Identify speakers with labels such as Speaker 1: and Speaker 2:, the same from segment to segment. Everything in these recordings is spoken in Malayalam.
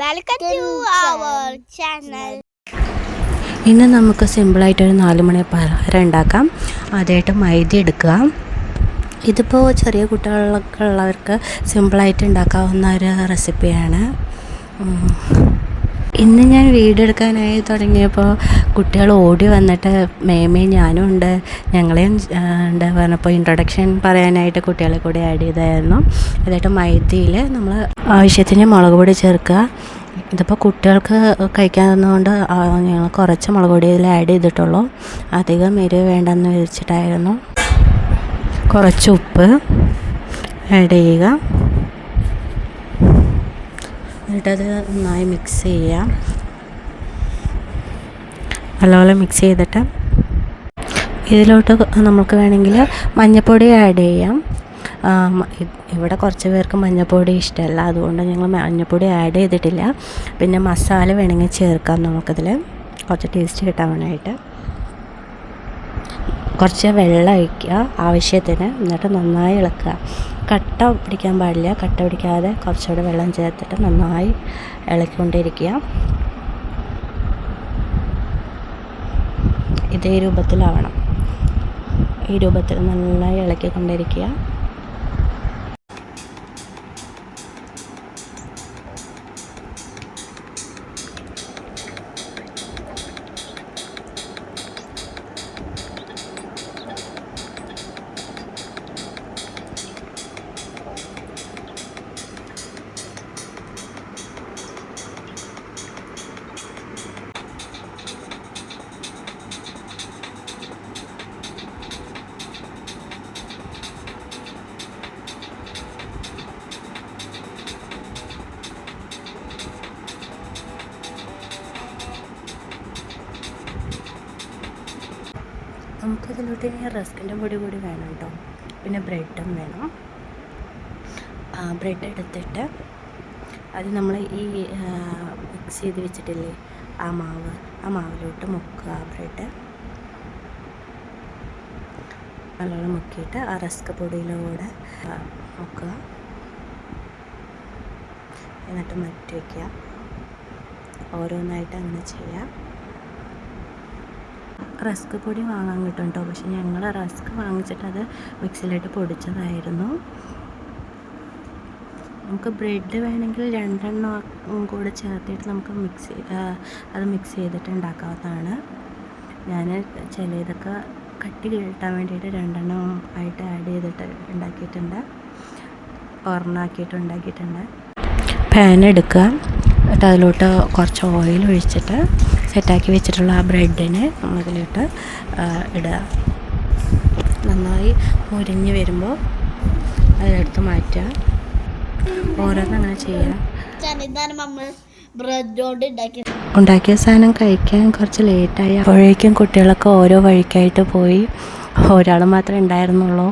Speaker 1: Welcome to our channel.
Speaker 2: ഇന്ന് നമുക്ക് സിമ്പിളായിട്ടൊരു 4 മണി പലഹാരം ഉണ്ടാക്കാം. ആദ്യമായിട്ട് മൈദ എടുക്കുക. ഇതിപ്പോൾ ചെറിയ കുട്ടികളൊക്കെ ഉള്ളവർക്ക് സിമ്പിളായിട്ട് ഉണ്ടാക്കാവുന്ന ഒരു റെസിപ്പിയാണ്. ഇന്ന് ഞാൻ വീഡിയോ എടുക്കാനായി തുടങ്ങിയപ്പോൾ കുട്ടികൾ ഓടി വന്നിട്ട് മേമേ ഞാനും ഉണ്ട്, ഞങ്ങളെയും ഉണ്ട് പറഞ്ഞപ്പോൾ ഇൻട്രൊഡക്ഷൻ പറയാനായിട്ട് കുട്ടികളെ കൂടി ആഡ് ചെയ്തായിരുന്നു. എന്നിട്ട് മൈദയിൽ നമ്മൾ ആവശ്യത്തിന് മുളക് പൊടി ചേർക്കുക. ഇതിപ്പോൾ കുട്ടികൾക്ക് കഴിക്കാവുന്നതുകൊണ്ട് ഞങ്ങൾ കുറച്ച് മുളക് പൊടിയിൽ ആഡ് ചെയ്തിട്ടുള്ളൂ, അധികം എരിവ് വേണ്ടെന്ന് വെച്ചിട്ടായിരുന്നു. കുറച്ച് ഉപ്പ് ആഡ് ചെയ്യുക. എന്നിട്ടത് നന്നായി മിക്സ് ചെയ്യാം. നല്ലപോലെ മിക്സ് ചെയ്തിട്ട് ഇതിലോട്ട് നമുക്ക് വേണമെങ്കിൽ മഞ്ഞൾപ്പൊടി ആഡ് ചെയ്യാം. ഇവിടെ കുറച്ച് പേർക്ക് മഞ്ഞൾപ്പൊടി ഇഷ്ടമല്ല, അതുകൊണ്ട് ഞങ്ങൾ മഞ്ഞൾപ്പൊടി ആഡ് ചെയ്തിട്ടില്ല. പിന്നെ മസാല വേണമെങ്കിൽ ചേർക്കാം നമുക്കതിൽ കുറച്ച് ടേസ്റ്റ് കിട്ടാൻ വേണ്ടിയിട്ട്. കുറച്ച് വെള്ളം ഒഴിക്കുക ആവശ്യത്തിന്, എന്നിട്ട് നന്നായി ഇളക്കുക. കട്ട പിടിക്കാൻ പാടില്ല, കട്ട പിടിക്കാതെ കുറച്ചുകൂടെ വെള്ളം ചേർത്തിട്ട് നന്നായി ഇളക്കിക്കൊണ്ടിരിക്കുക. ഇതേ രൂപത്തിലാവണം. ഈ രൂപത്തിൽ നന്നായി ഇളക്കിക്കൊണ്ടിരിക്കുക. നമുക്കതിലോട്ട് ഇനി റസ്കിൻ്റെ പൊടി കൂടി വേണം കേട്ടോ. പിന്നെ ബ്രെഡും വേണം. ബ്രെഡ് എടുത്തിട്ട് അത് നമ്മൾ ഈ മിക്സ് ചെയ്ത് വെച്ചിട്ടില്ലേ ആ മാവിലോട്ട് മുക്കുക. ബ്രെഡ് നല്ലോണം മുക്കിയിട്ട് ആ റസ്ക് പൊടിയിലൂടെ മുക്കുക. എന്നിട്ട് മാറ്റി വയ്ക്കുക. ഓരോന്നായിട്ട് അങ്ങനെ ചെയ്യാം. റസ്ക് പൊടി വാങ്ങാൻ കിട്ടും കേട്ടോ, പക്ഷെ ഞങ്ങൾ റസ്ക് വാങ്ങിച്ചിട്ട് അത് മിക്സിയിലിട്ട് പൊടിച്ചതായിരുന്നു. നമുക്ക് ബ്രെഡ് വേണമെങ്കിൽ 2 എണ്ണം കൂടെ ചേർത്തിട്ട് നമുക്ക് അത് മിക്സ് ചെയ്തിട്ട് ഉണ്ടാക്കാവുന്നതാണ്. ഞാൻ ചിലതൊക്കെ കട്ടി കിട്ടാൻ വേണ്ടിയിട്ട് 2 എണ്ണം ആയിട്ട് ആഡ് ചെയ്തിട്ട് ഉണ്ടാക്കിയിട്ടുണ്ട്, ഓർണാക്കിയിട്ട് ഉണ്ടാക്കിയിട്ടുണ്ട്. പാൻ എടുക്കുക, എന്നിട്ട് അതിലോട്ട് കുറച്ച് ഓയിൽ ഒഴിച്ചിട്ട് സെറ്റാക്കി വെച്ചിട്ടുള്ള ആ ബ്രെഡിനെ നമ്മളതിലോട്ട് ഇടുക. നന്നായി മുരിഞ്ഞ് വരുമ്പോൾ അതിലെടുത്ത് മാറ്റുക. ഓരോന്നങ്ങനെ ചെയ്യുക. ഉണ്ടാക്കിയ സാധനം കഴിക്കാൻ കുറച്ച് ലേറ്റായി. അപ്പോഴേക്കും കുട്ടികളൊക്കെ ഓരോ വഴിക്കായിട്ട് പോയി. ഒരാൾ മാത്രമേ ഉണ്ടായിരുന്നുള്ളൂ.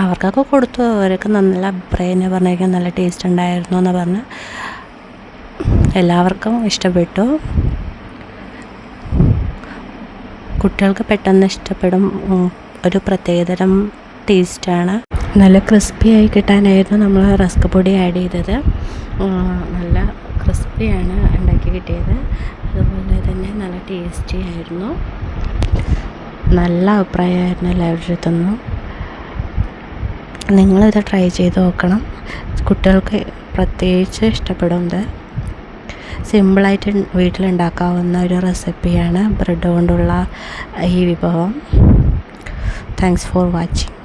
Speaker 2: അവർക്കൊക്കെ കൊടുത്തു. അവരൊക്കെ നല്ല അഭിപ്രായം പറഞ്ഞേക്കാൻ നല്ല ടേസ്റ്റ് ഉണ്ടായിരുന്നു എന്ന് പറഞ്ഞ് എല്ലാവർക്കും ഇഷ്ടപ്പെട്ടു. കുട്ടികൾക്ക് പെട്ടെന്ന് ഇഷ്ടപ്പെടും. ഒരു പ്രത്യേകതരം ടേസ്റ്റാണ്. നല്ല ക്രിസ്പി ആയി കിട്ടാനായിരുന്നു നമ്മൾ റസ്ക് പൊടി ആഡ് ചെയ്തത്. നല്ല ക്രിസ്പിയാണ് ഉണ്ടാക്കി കിട്ടിയത്. അതുപോലെ തന്നെ നല്ല ടേസ്റ്റി ആയിരുന്നു. നല്ല അഭിപ്രായമായിരുന്നു എല്ലാവരുടെ അടുത്തുനിന്നും. നിങ്ങളിത് ട്രൈ ചെയ്ത് നോക്കണം. കുട്ടികൾക്ക് പ്രത്യേകിച്ച് ഇഷ്ടപ്പെടുന്നത്. സിമ്പിളായിട്ട് വീട്ടിലുണ്ടാക്കാവുന്ന ഒരു റെസിപ്പിയാണ് ബ്രെഡ് കൊണ്ടുള്ള ഈ വിഭവം. Thanks for watching.